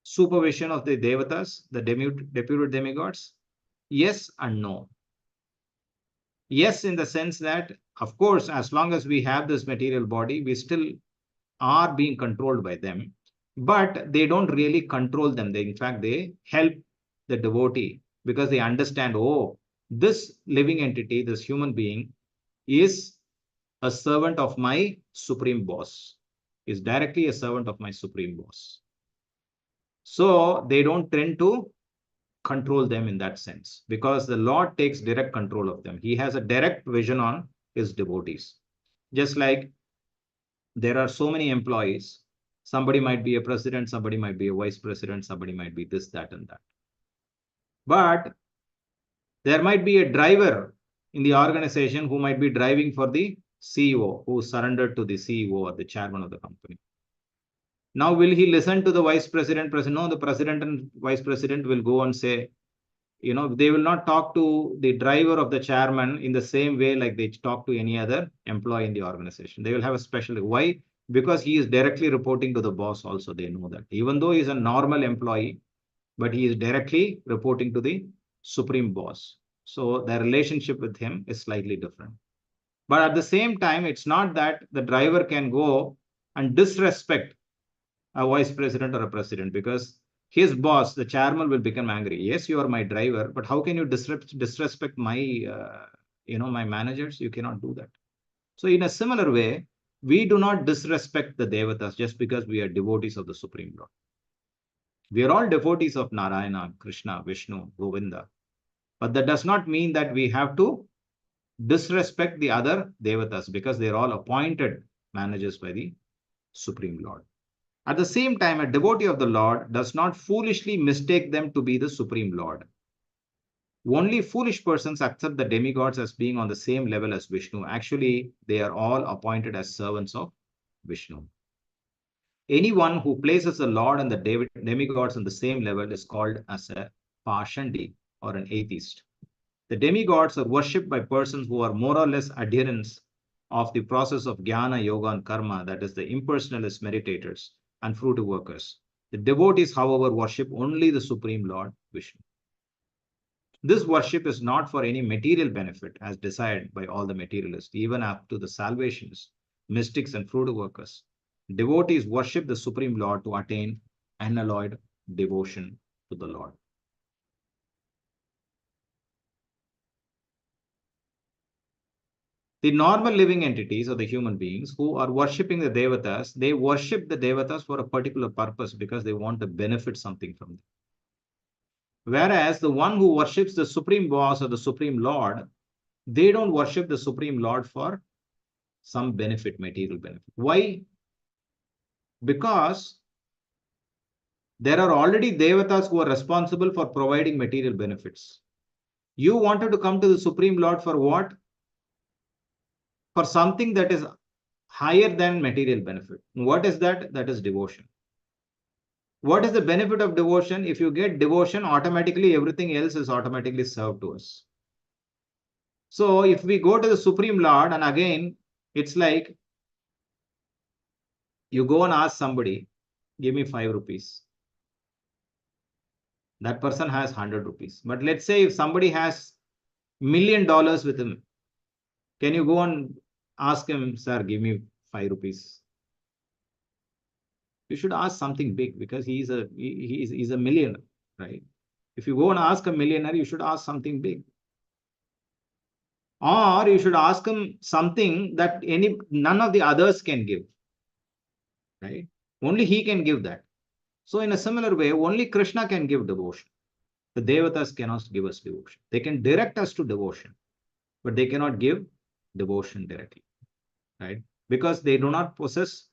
supervision of the Devatas, the deputed demigods? Yes and no. Yes, in the sense that, of course, as long as we have this material body, we still are being controlled by them, but they don't really control them. They, in fact, they help the devotee because they understand, oh, this living entity, this human being, is a servant of my supreme boss, is directly a servant of my supreme boss. So they don't tend to control them in that sense because the Lord takes direct control of them. He has a direct vision on his devotees. Just like there are so many employees, somebody might be a president, somebody might be a vice president, somebody might be this, that, and that. But there might be a driver in the organization who might be driving for the CEO, who surrendered to the CEO or the chairman of the company. Now, will he listen to the vice president? No, the president and vice president will go and say, they will not talk to the driver of the chairman in the same way like they talk to any other employee in the organization. They will have a special. Why? Because he is directly reporting to the boss also. They know that. Even though he is a normal employee, but he is directly reporting to the supreme boss. So their relationship with him is slightly different. But at the same time, it's not that the driver can go and disrespect a vice president or a president because his boss, the chairman, will become angry. Yes, you are my driver, but how can you disrespect my, my managers? You cannot do that. So in a similar way, we do not disrespect the devatas just because we are devotees of the Supreme Lord. We are all devotees of Narayana, Krishna, Vishnu, Govinda. But that does not mean that we have to disrespect the other devatas because they are all appointed managers by the Supreme Lord. At the same time, a devotee of the Lord does not foolishly mistake them to be the Supreme Lord. Only foolish persons accept the demigods as being on the same level as Vishnu. Actually, they are all appointed as servants of Vishnu. Anyone who places the Lord and the demigods on the same level is called as a Pashandi or an atheist. The demigods are worshipped by persons who are more or less adherents of the process of jnana, yoga, and karma, that is, the impersonalist meditators and fruit workers. The devotees, however, worship only the Supreme Lord, Vishnu. This worship is not for any material benefit as desired by all the materialists, even up to the salvationists, mystics, and fruit workers. Devotees worship the Supreme Lord to attain unalloyed devotion to the Lord. The normal living entities or the human beings who are worshipping the devatas, they worship the devatas for a particular purpose because they want to benefit something from them. Whereas the one who worships the Supreme Boss or the Supreme Lord, they don't worship the Supreme Lord for some benefit, material benefit. Why? Because there are already devatas who are responsible for providing material benefits. You wanted to come to the Supreme Lord for what? For something that is higher than material benefit. What is that? That is devotion. What is the benefit of devotion? If you get devotion, automatically everything else is automatically served to us. So if we go to the Supreme Lord, and again, it's like you go and ask somebody, give me 5 rupees. That person has 100 rupees. But let's say if somebody has $1 million with him, can you go and ask him, sir, give me 5 rupees? You should ask something big because he's a millionaire, right? If you go and ask a millionaire, you should ask something big. Or you should ask him something that none of the others can give. Right? Only he can give that. So in a similar way, only Krishna can give devotion. The devatas cannot give us devotion. They can direct us to devotion, but they cannot give devotion directly, right? Because they do not possess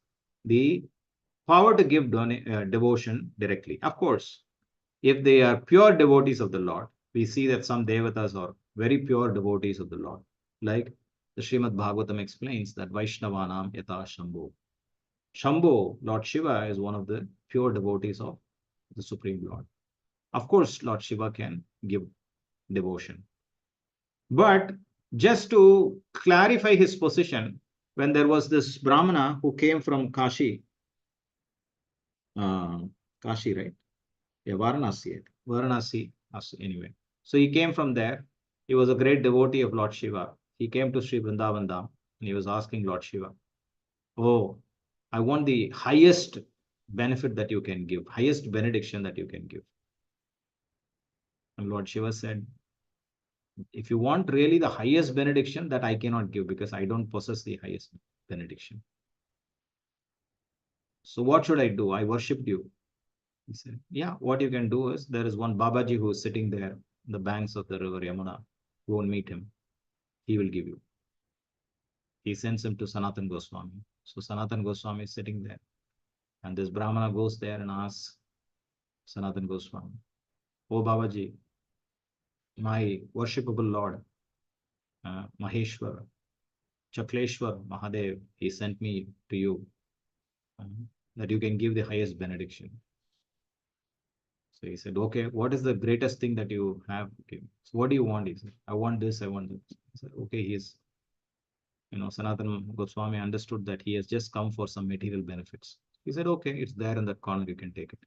the power to give devotion directly. Of course, if they are pure devotees of the Lord, we see that some devatas are very pure devotees of the Lord. Like the Srimad Bhagavatam explains that Vaishnavanam yata Shambho. Shambho, Lord Shiva, is one of the pure devotees of the Supreme Lord. Of course, Lord Shiva can give devotion. But just to clarify his position, when there was this Brahmana who came from Kashi, Kashi, right? Yeah, Varanasi, anyway. So he came from there. He was a great devotee of Lord Shiva. He came to Sri Vrindavan Dham and he was asking Lord Shiva, oh, I want the highest benefit that you can give, highest benediction that you can give. And Lord Shiva said, if you want really the highest benediction, that I cannot give because I don't possess the highest benediction. So what should I do? I worshipped you. He said, yeah, what you can do is there is one Babaji who is sitting there on the banks of the river Yamuna. Go and meet him. He will give you. He sends him to Sanatan Goswami. So Sanatan Goswami is sitting there. And this Brahmana goes there and asks Sanatan Goswami, oh Babaji, my worshipable Lord, Maheshwar, Chakleshwar, Mahadev, he sent me to you that you can give the highest benediction. So he said, okay, what is the greatest thing that you have? Okay. So what do you want? He said, I want this, I want this. He said, okay, he's, Sanatan Goswami understood that he has just come for some material benefits. He said, okay, it's there in that corner, you can take it.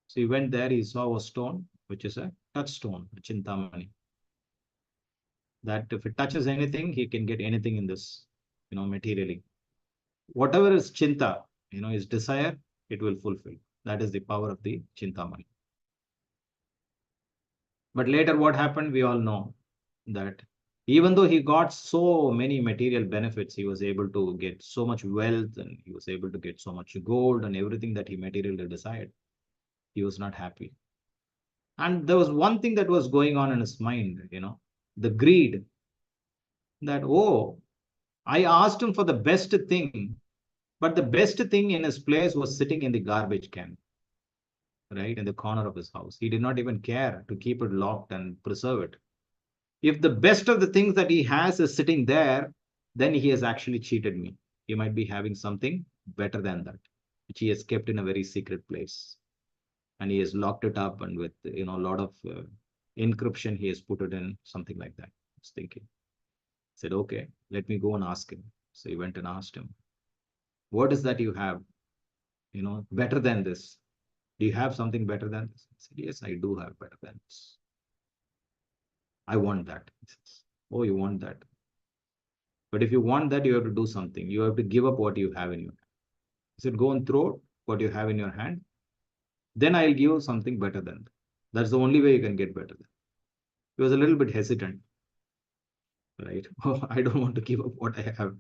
So he went there, he saw a stone, which is a touchstone, a Chintamani. That if it touches anything, he can get anything in this, materially. Whatever is Chinta, his desire, it will fulfill. That is the power of the Chintamani. But later what happened, we all know that even though he got so many material benefits, he was able to get so much wealth and he was able to get so much gold and everything that he materially desired. He was not happy. And there was one thing that was going on in his mind, the greed that, oh, I asked him for the best thing, but the best thing in his place was sitting in the garbage can, right, in the corner of his house. He did not even care to keep it locked and preserve it. If the best of the things that he has is sitting there, then he has actually cheated me. He might be having something better than that, which he has kept in a very secret place. And he has locked it up and with, a lot of encryption, he has put it in, something like that. I was thinking. Said, okay, let me go and ask him. So he went and asked him, what is that you have, better than this? Do you have something better than this? He said, yes, I do have better than this. I want that. He says, oh, you want that? But if you want that, you have to do something. You have to give up what you have in your hand. He said, go and throw what you have in your hand. Then I'll give you something better than that. That's the only way you can get better than. He was a little bit hesitant, right? Oh, I don't want to give up what I have.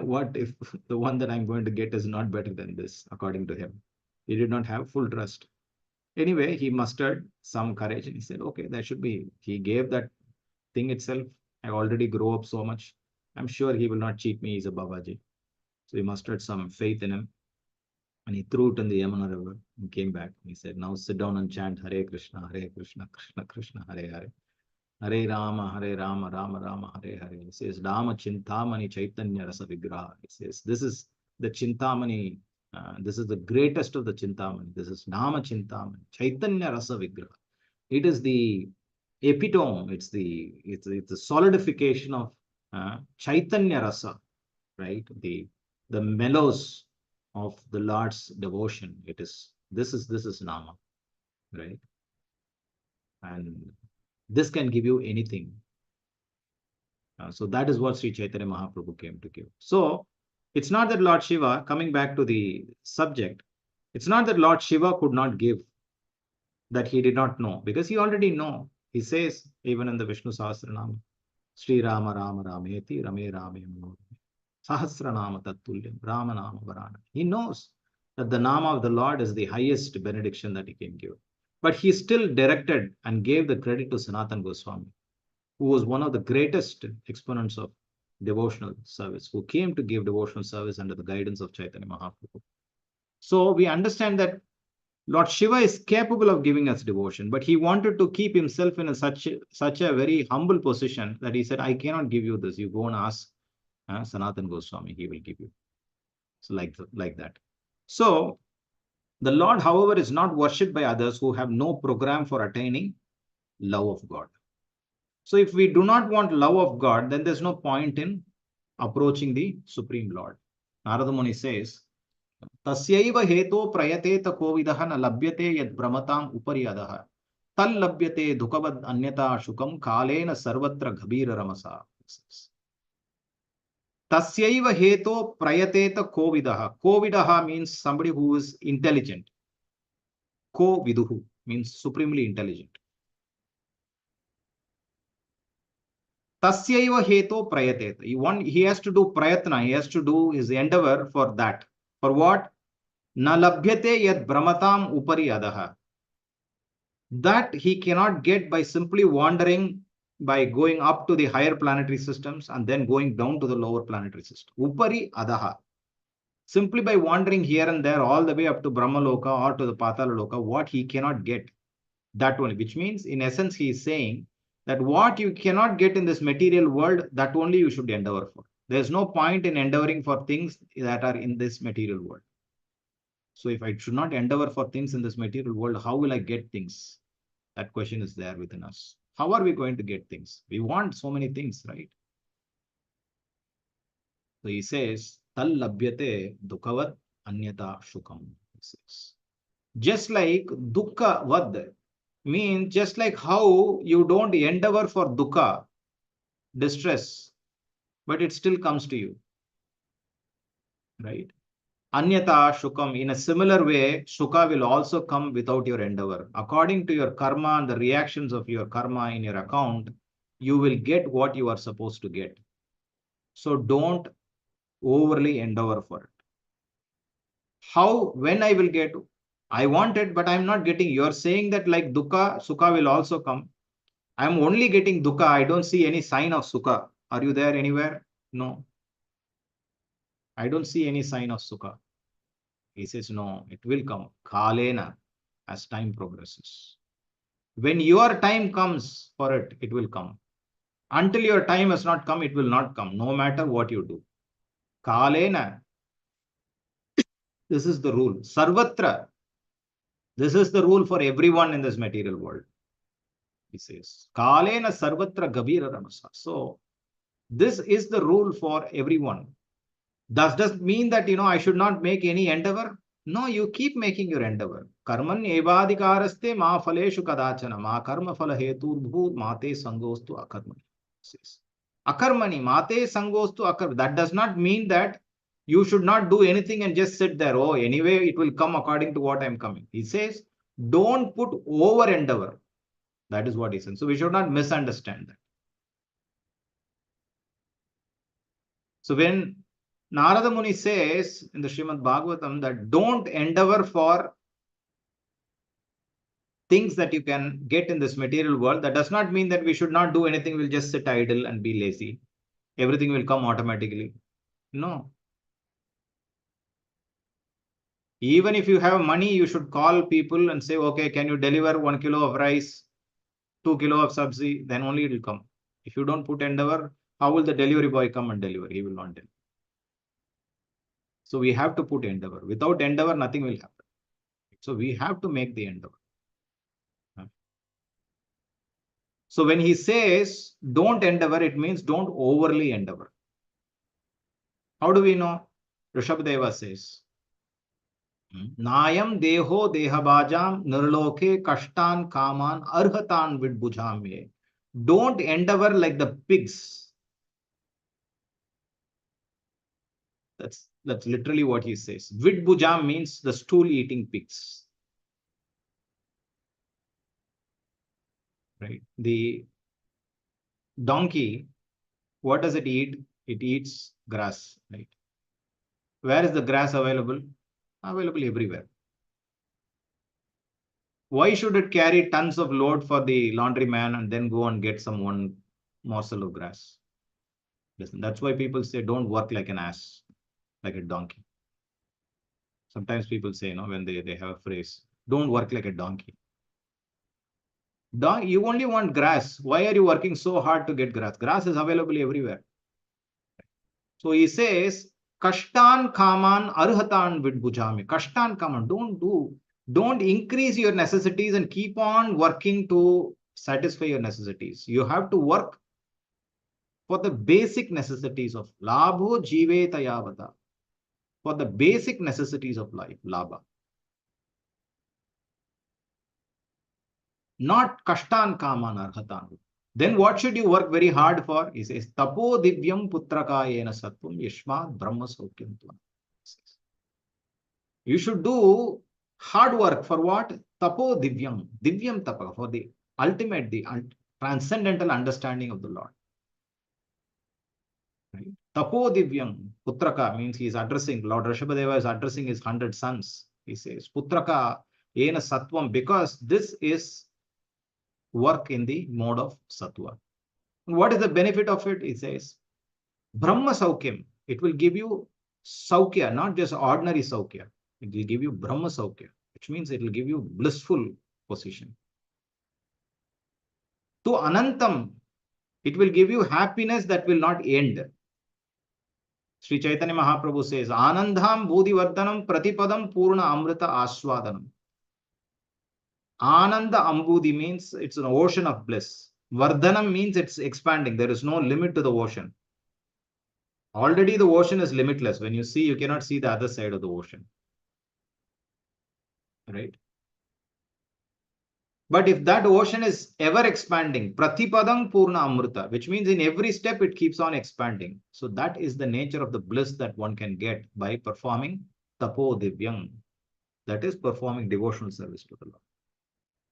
What if the one that I'm going to get is not better than this, according to him? He did not have full trust. Anyway, he mustered some courage and he said, okay, that should be. He gave that thing itself. I already grow up so much. I'm sure he will not cheat me. He's a Babaji. So he mustered some faith in him. And he threw it in the Yamuna river and came back. He said, now sit down and chant Hare Krishna, Krishna Krishna, Hare Hare. Hare Rama, Rama Rama, Hare Hare. He says, Rama Chintamani Chaitanya Rasa Vigraha. He says, this is the Chintamani. This is the greatest of the Chintamani. This is Nama Chintamani, Chaitanya Rasa Vigraha. It is the epitome. It's the solidification of Chaitanya Rasa, right? The mellows of the Lord's devotion. This is Nama, right? And this can give you anything. So that is what Sri Chaitanya Mahaprabhu came to give. So it's not that Lord Shiva, coming back to the subject, it's not that Lord Shiva could not give, that he did not know, because he already know. He says, even in the Vishnu Sahasranama, Sri Rama Rama Rameti Rame Rame Manoram Sahasranama Tattulyam Rama Nama Varana. He knows that the Nama of the Lord is the highest benediction that he can give. But he still directed and gave the credit to Sanatana Goswami, who was one of the greatest exponents of devotional service, who came to give devotional service under the guidance of Chaitanya Mahaprabhu. So we understand that Lord Shiva is capable of giving us devotion, but he wanted to keep himself in such a very humble position that he said, I cannot give you this. You go and ask Sanatana Goswami, he will give you. So like that. So the Lord, however, is not worshipped by others who have no program for attaining love of God. So if we do not want love of God, then there's no point in approaching the Supreme Lord. Narada Muni says, Tasyaiva heto prayateta kovidaha na labhyate yad brahmatam upariyadaha tal labhyate dhukavad anyata shukam kalena sarvatra ghabira ramasa. Tasyaiva heto prayateta kovidaha. Kovidaha means somebody who is intelligent. Ko viduhu means supremely intelligent. Tasyaiva heto prayateta. He has to do prayatna. He has to do his endeavor for that. For what? Na labhyate yad brahmatam upari adaha. That he cannot get by simply wandering, by going up to the higher planetary systems and then going down to the lower planetary system. Upari adaha. Simply by wandering here and there all the way up to Brahma Loka or to the Patala Loka, what he cannot get. That only, which means in essence he is saying that what you cannot get in this material world, that only you should endeavor for. There's no point in endeavoring for things that are in this material world. So if I should not endeavor for things in this material world, how will I get things? That question is there within us. How are we going to get things? We want so many things, right? So he says, Tal labhyate dukkavad anyata shukam. He says, just like dukkha vad means just like how you don't endeavor for dukkha, distress, but it still comes to you, right? Anyata shukam, in a similar way, sukha will also come without your endeavor. According to your karma and the reactions of your karma in your account, you will get what you are supposed to get. So don't overly endeavor for it. How, when I will get, I want it, but I'm not getting. You're saying that like dukkha, sukha will also come. I'm only getting dukkha. I don't see any sign of sukha. Are you there anywhere? No. I don't see any sign of sukha. He says, no, it will come. Kalena, as time progresses. When your time comes for it, it will come. Until your time has not come, it will not come, no matter what you do. Kalena. This is the rule. Sarvatra. This is the rule for everyone in this material world. He says, Kalena sarvatra gabira ramasa. So, this is the rule for everyone. Does mean that, I should not make any endeavor? No, you keep making your endeavor. Karman evadikaraste ma phaleshu kadachana ma karma phala heturbhur mate sangostu akarmani. Akarmani mate sangostu akarmani. That does not mean that you should not do anything and just sit there. Oh, anyway, it will come according to what I'm coming. He says, don't put over endeavor. That is what he says. So we should not misunderstand that. So when Narada Muni says in the Srimad Bhagavatam that don't endeavor for things that you can get in this material world, that does not mean that we should not do anything. We'll just sit idle and be lazy. Everything will come automatically. No. Even if you have money, you should call people and say, okay, can you deliver 1 kilo of rice, 2 kilo of sabzi? Then only it will come. If you don't put endeavor, how will the delivery boy come and deliver? He will not deliver. So we have to put endeavor. Without endeavor, nothing will happen. So we have to make the endeavor. So when he says don't endeavor, it means don't overly endeavor. How do we know? Rishabdeva says, Nayam deho dehabajam nirloke kashtan kaman arhatan vidbujamye. Don't endeavor like the pigs. That's literally what he says. Vidbujam means the stool eating pigs. right? The donkey, what does it eat? It eats grass, right? Where is the grass available? Available everywhere. Why should it carry tons of load for the laundryman and then go and get some one morsel of grass? Listen, that's why people say don't work like an ass, like a donkey. Sometimes people say, when they have a phrase, don't work like a donkey. You only want grass. Why are you working so hard to get grass? Grass is available everywhere. So he says, Kashtan kaman arhatan vidbhujami. Kashtan kaman. Don't increase your necessities and keep on working to satisfy your necessities. You have to work for the basic necessities of labho jive tayavata. For the basic necessities of life, labha. Not kashtan kaman arhatan. Then what should you work very hard for? He says, tapo divyam putrakayena sattvam yashmat brahma saukyam. You should do hard work for what? Tapo divyam. Divyam tapa, for the ultimate, the transcendental understanding of the Lord. Right? Tapo divyam. Putraka means he is addressing, Lord Rishabhadeva is addressing his 100 sons. He says, Putraka ena sattvam, because this is work in the mode of sattva. What is the benefit of it? He says, Brahma Saukyam. It will give you Saukya, not just ordinary Saukya. It will give you Brahma Saukya, which means it will give you blissful position. To Anantam, it will give you happiness that will not end. Sri Chaitanya Mahaprabhu says, Anandham Bodhivardhanam Pratipadam Purna Amrita Aswadanam. Ananda Ambudhi means it's an ocean of bliss. Vardhanam means it's expanding. There is no limit to the ocean. Already the ocean is limitless. When you see, you cannot see the other side of the ocean. Right? But if that ocean is ever expanding, Pratipadam Purna Amrita, which means in every step it keeps on expanding. So that is the nature of the bliss that one can get by performing Tapo Divyam. That is performing devotional service to the Lord.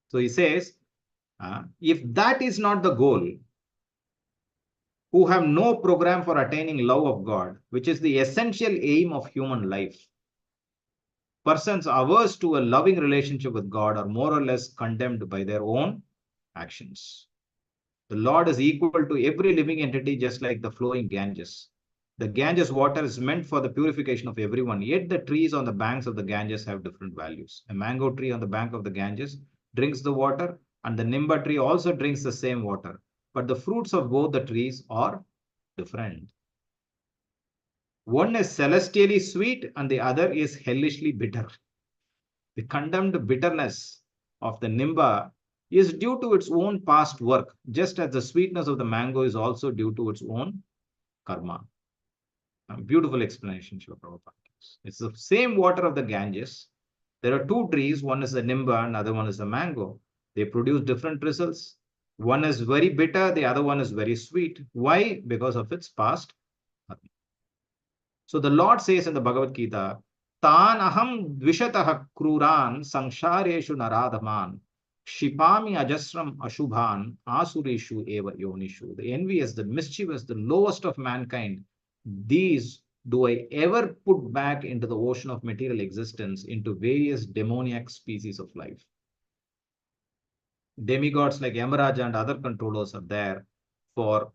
So he says, if that is not the goal, who have no program for attaining love of God, which is the essential aim of human life, persons averse to a loving relationship with God are more or less condemned by their own actions. The Lord is equal to every living entity, just like the flowing Ganges. The Ganges water is meant for the purification of everyone, yet the trees on the banks of the Ganges have different values. A mango tree on the bank of the Ganges drinks the water, and the Nimba tree also drinks the same water. But the fruits of both the trees are different. One is celestially sweet and the other is hellishly bitter. The condemned bitterness of the Nimba is due to its own past work, just as the sweetness of the mango is also due to its own karma. A beautiful explanation, Srila Prabhupada. It's the same water of the Ganges. There are two trees, one is the Nimba and the other one is the mango. They produce different results. One is very bitter, the other one is very sweet. Why? Because of its past karma. So the Lord says in the Bhagavad Gita, Tan aham dvishatah kruran sangshareshu naradhaman shipami ajasram ashubhan asurishu eva yonishu. The envious, the mischievous, the lowest of mankind, these do I ever put back into the ocean of material existence into various demoniac species of life. Demigods like Yamaraja and other controllers are there for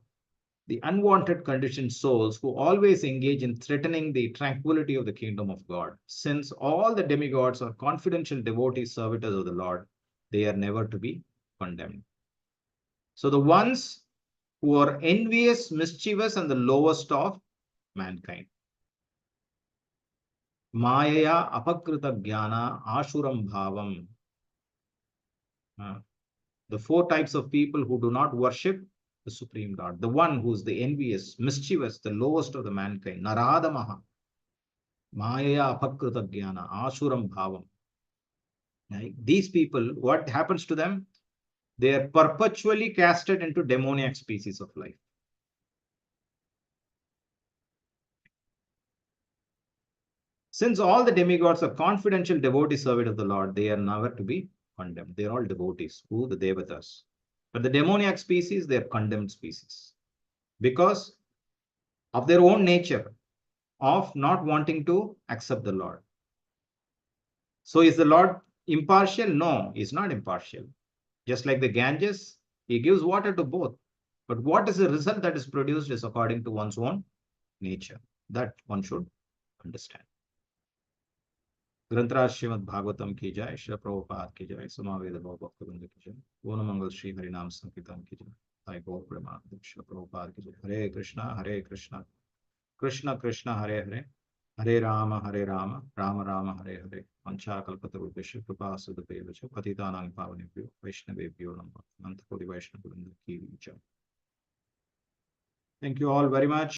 the unwanted conditioned souls who always engage in threatening the tranquility of the kingdom of God. Since all the demigods are confidential devotees, servitors of the Lord, they are never to be condemned. So the ones who are envious, mischievous, and the lowest of mankind. Maya apakrita jnana ashuram bhavam. The four types of people who do not worship the Supreme Lord. The one who is the envious, mischievous, the lowest of the mankind. Naradamaha. Maya apakrita jnana ashuram bhavam. Right? These people, what happens to them? They are perpetually casted into demoniac species of life. Since all the demigods are confidential devotee servant of the Lord, they are never to be condemned. They are all devotees. Who? The Devatas. But the demoniac species, they are condemned species because of their own nature of not wanting to accept the Lord. So is the Lord impartial? No, he's not impartial. Just like the Ganges, he gives water to both. But what is the result that is produced is according to one's own nature. That one should understand. ग्रंथराज Shrimad Bhagavatam की जय, श्री प्रभुपाद की जय, समावेद भव भक्तवृंद की जय, पूर्ण मंगल श्री हरिनाम संकीर्तन की जय, ताई गौर प्रेमानंद श्री प्रभुपाद की जय। हरे कृष्णा कृष्ण कृष्ण हरे हरे, हरे राम राम राम हरे हरे। वंशाकल्पतरुभ्यश्च कृपा सिन्धुभ्यश्च पतितानां पावनेभ्यो वैष्णवेभ्यो नमः। अनंत कोटि वैष्णव वृंद की जय। Thank you all very much.